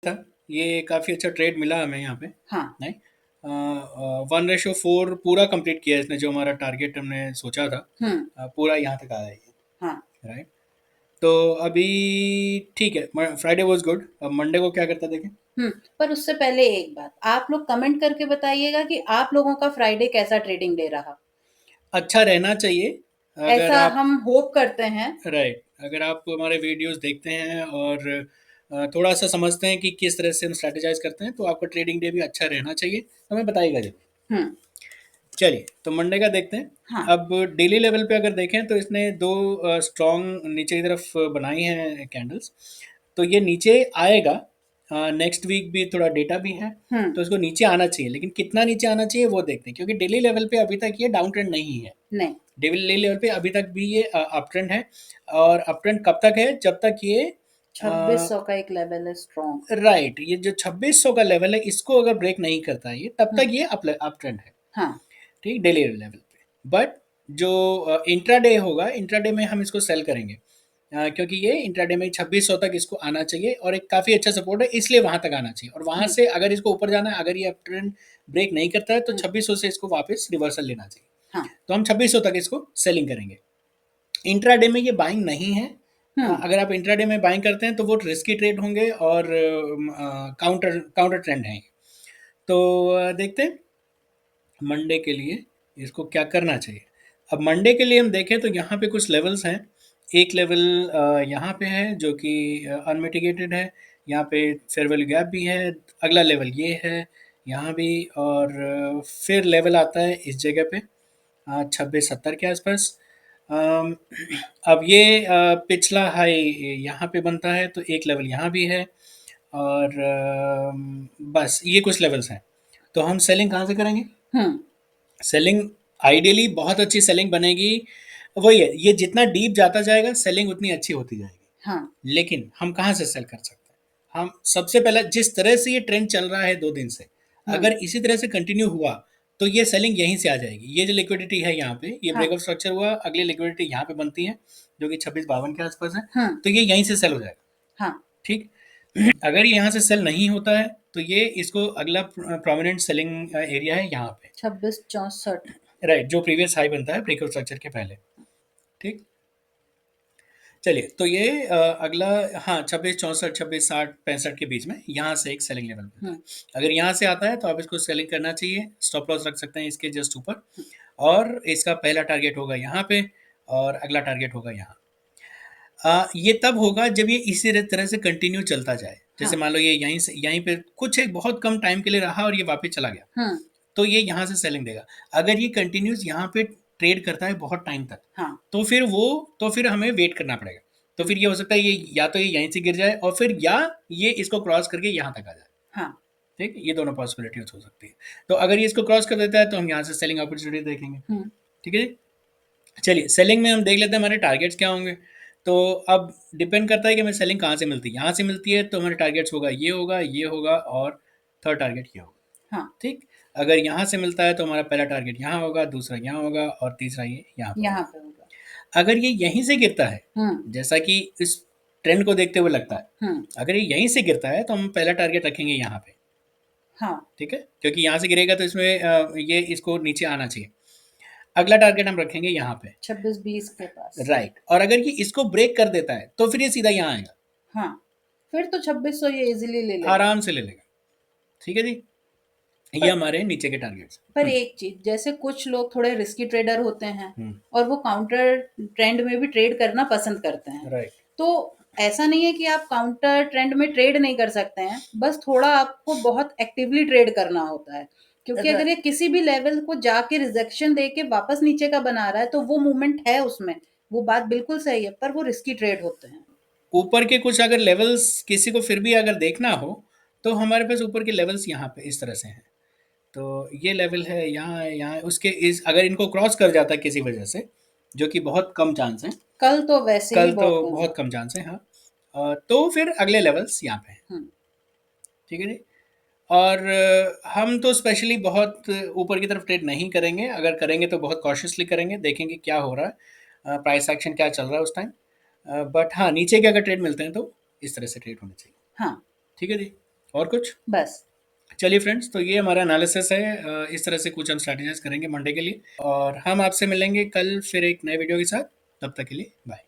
था। ये काफ़ी अच्छा ट्रेड मिला हमें यहाँ पे। हाँ। नहीं, 1:4 पूरा कंप्लीट किया इसने, जो हमारा टारगेट हमने सोचा था। हम्म। पूरा यहाँ तक आया है ये। हाँ। राइट। तो अभी ठीक है, फ्राइडे वॉज गुड। अब मंडे को क्या करता है देखें। पर उससे पहले एक बात, आप लोग कमेंट करके बताइएगा कि आप लोगों का फ्राइडे कैसा ट्रेडिंग डे रहा। अच्छा रहना चाहिए। अगर ऐसा आप हम होप करते हैं। राइट, अगर आप हमारे वीडियोस देखते हैं और थोड़ा सा समझते हैं कि किस तरह से हम स्ट्रैटेजाइज करते हैं, तो आपका ट्रेडिंग डे भी अच्छा रहना चाहिए, हमें बताइएगा जरूर। हम्म। चलिए, तो मंडे का देखते हैं। हाँ। अब डेली लेवल पे अगर देखें तो इसने दो स्ट्रॉन्ग नीचे की तरफ बनाई हैं कैंडल्स। तो ये नीचे आएगा। नेक्स्ट वीक भी थोड़ा डेटा भी है, हम्म। तो इसको नीचे आना चाहिए, लेकिन कितना नीचे आना चाहिए वो देखते हैं, क्योंकि डेली लेवल पे अभी तक ये डाउन ट्रेंड नहीं है। नहीं। डेली लेवल पे अभी तक भी ये अप ट्रेंड है। और अप ट्रेंड कब तक है, जब तक ये 2600 का एक लेवल है स्ट्रॉन्ग। राइट, ये जो 2600 का लेवल है, इसको अगर ब्रेक नहीं करता है ये, तब तक ये अप ट्रेंड है। हाँ। ठीक, डेली लेवल पे। बट जो इंट्राडे होगा, इंट्राडे में हम इसको सेल करेंगे, क्योंकि ये इंट्राडे में 2600 तक इसको आना चाहिए, और एक काफ़ी अच्छा सपोर्ट है, इसलिए वहां तक आना चाहिए। और वहां हम्म। से अगर इसको ऊपर जाना है, अगर ये अप ट्रेंड ब्रेक नहीं करता है, तो हम्म। 2600 से इसको वापस रिवर्सल लेना चाहिए। हाँ। तो हम 2600 तक इसको सेलिंग करेंगे। इंट्राडे में ये बाइंग नहीं है। हम्म। अगर आप इंट्राडे में बाइंग करते हैं तो वो रिस्की ट्रेड होंगे, और काउंटर काउंटर ट्रेंड हैं। तो देखते हैं मंडे के लिए इसको क्या करना चाहिए। अब मंडे के लिए हम देखें तो यहाँ पे कुछ लेवल्स हैं। एक लेवल यहाँ पे है जो कि अनमिटिगेटेड है। यहाँ पे फेयर वैल्यू गैप भी है। अगला लेवल ये है, यहाँ भी। और फिर लेवल आता है इस जगह पे 2670 के आसपास। अम, अब ये पिछला हाई यहाँ पे बनता है, तो एक लेवल यहाँ भी है। और बस ये कुछ लेवल्स हैं। तो हम सेलिंग कहाँ से करेंगे। हम्म। सेलिंग आइडियली बहुत अच्छी सेलिंग बनेगी। वही है, ये जितना डीप जाता जाएगा सेलिंग उतनी अच्छी होती हाँ। जाएगी। लेकिन हम कहाँ से सेल कर सकते हैं। हम सबसे पहले, जिस तरह से ये ट्रेंड चल रहा है 2 दिन से, हम्म। अगर इसी तरह से कंटिन्यू हुआ, तो ये सेलिंग यहीं से आ जाएगी। ये जो लिक्विडिटी है यहाँ पे, ये हाँ। ब्रेकअप स्ट्रक्चर हुआ, अगली लिक्विडिटी यहाँ पे बनती है, जो कि 2652 के आसपास है। हम्म। तो ये यहीं से सेल हो जाएगा। हाँ। ठीक। अगर ये यहाँ से सेल नहीं होता है, तो ये इसको अगला प्रोमिनेंट सेलिंग एरिया है यहाँ पे। 2664। राइट, जो प्रीवियस हाई बनता है ब्रेकआउट स्ट्रक्चर के पहले। ठीक। चलिए, तो ये अगला, हाँ, 2664, 2660, 65 के बीच में यहाँ से एक सेलिंग लेवल बनता है। हम्म। अगर यहाँ से आता है तो आप इसको सेलिंग करना चाहिए, स्टॉप लॉस रख सकते हैं इसके जस्ट ऊपर। और इसका पहला टारगेट होगा यहाँ पे, और अगला टारगेट होगा यहाँ। ये तब होगा जब ये इसी तरह से कंटिन्यू चलता जाए। जैसे हाँ। मान लो ये यहीं से यहीं पे कुछ एक बहुत कम टाइम के लिए रहा और ये वापस चला गया, हम्म। तो ये यहाँ से सेलिंग देगा। अगर ये कंटिन्यूस यहाँ पे ट्रेड करता है बहुत टाइम तक, हाँ। तो फिर हमें वेट करना पड़ेगा। तो हम्म। फिर ये हो सकता है ये या तो ये यहीं से गिर जाए, और फिर या ये इसको क्रॉस करके यहाँ तक आ जाए। हाँ। ठीक, ये दोनों पॉसिबिलिटीज हो सकती है। तो अगर ये इसको क्रॉस कर देता है, तो हम यहाँ से सेलिंग अपॉर्चुनिटी देखेंगे। हम्म। ठीक है जी। चलिए, सेलिंग में हम देख लेते हैं हमारे टारगेट्स क्या होंगे। तो अब डिपेंड करता है कि हमें सेलिंग कहाँ से मिलती है। यहाँ से मिलती है तो हमारे टारगेट्स होगा, ये होगा, और थर्ड टारगेट ये होगा। हाँ। ठीक। अगर यहाँ से मिलता है तो हमारा पहला टारगेट यहाँ होगा, दूसरा यहाँ होगा, और तीसरा ये यहाँ पे यहाँ होगा। पे होगा। अगर ये यहीं से गिरता है, हम्म। जैसा कि इस ट्रेंड को देखते हुए लगता है, हम्म। अगर ये यहीं से गिरता है तो हम पहला टारगेट रखेंगे यहाँ पे। हाँ। ठीक है, क्योंकि यहाँ से गिरेगा तो इसमें ये इसको नीचे आना चाहिए। अगला टारगेट हम रखेंगे यहाँ पे। 2620 के पास। राइट, और अगर ये इसको ब्रेक कर देता है तो फिर ये सीधा यहाँ आएगा। हाँ, फिर तो 2600 ये इजीली ले लेगा। आराम से ले लेगा। ठीक है जी। ये पर हमारे नीचे के टारगेट्स। पर एक चीज, जैसे कुछ लोग थोड़े रिस्की ट्रेडर होते हैं हम्म। और वो काउंटर ट्रेंड में भी ट्रेड करना पसंद करते हैं। राइट। तो ऐसा नहीं है कि आप काउंटर ट्रेंड में ट्रेड नहीं कर सकते हैं, बस थोड़ा आपको बहुत एक्टिवली ट्रेड करना होता है। क्योंकि अगर ये किसी भी लेवल को जाके रिजेक्शन दे के वापस नीचे का बना रहा है तो वो मूवमेंट है उसमें, वो बात बिल्कुल सही है, पर वो रिस्की ट्रेड होते हैं। ऊपर के कुछ अगर लेवल्स किसी को फिर भी अगर देखना हो, तो हमारे पास ऊपर के लेवल्स यहाँ पे इस तरह से हैं। तो ये लेवल है यहाँ है, यहाँ है। उसके इस अगर इनको क्रॉस कर जाता है किसी वजह से, जो कि बहुत कम चांस है, कल तो वैसे ही कल तो बहुत कम बहुत हुआ। कम चांस है, हाँ। तो फिर अगले लेवल्स यहाँ पे हैं। हम्म। ठीक है जी। और हम तो स्पेशली बहुत ऊपर की तरफ ट्रेड नहीं करेंगे। अगर करेंगे तो बहुत कॉशियसली करेंगे, देखेंगे क्या हो रहा है, प्राइस एक्शन क्या चल रहा है उस टाइम। बट हाँ, नीचे के अगर ट्रेड मिलते हैं तो इस तरह से ट्रेड होनी चाहिए। हाँ। ठीक है जी। और कुछ? बस। चलिए फ्रेंड्स, तो ये हमारा एनालिसिस है। इस तरह से कुछ हम स्ट्रैटेजाइज़ करेंगे मंडे के लिए, और हम आपसे मिलेंगे कल फिर एक नए वीडियो के साथ। तब तक के लिए बाय।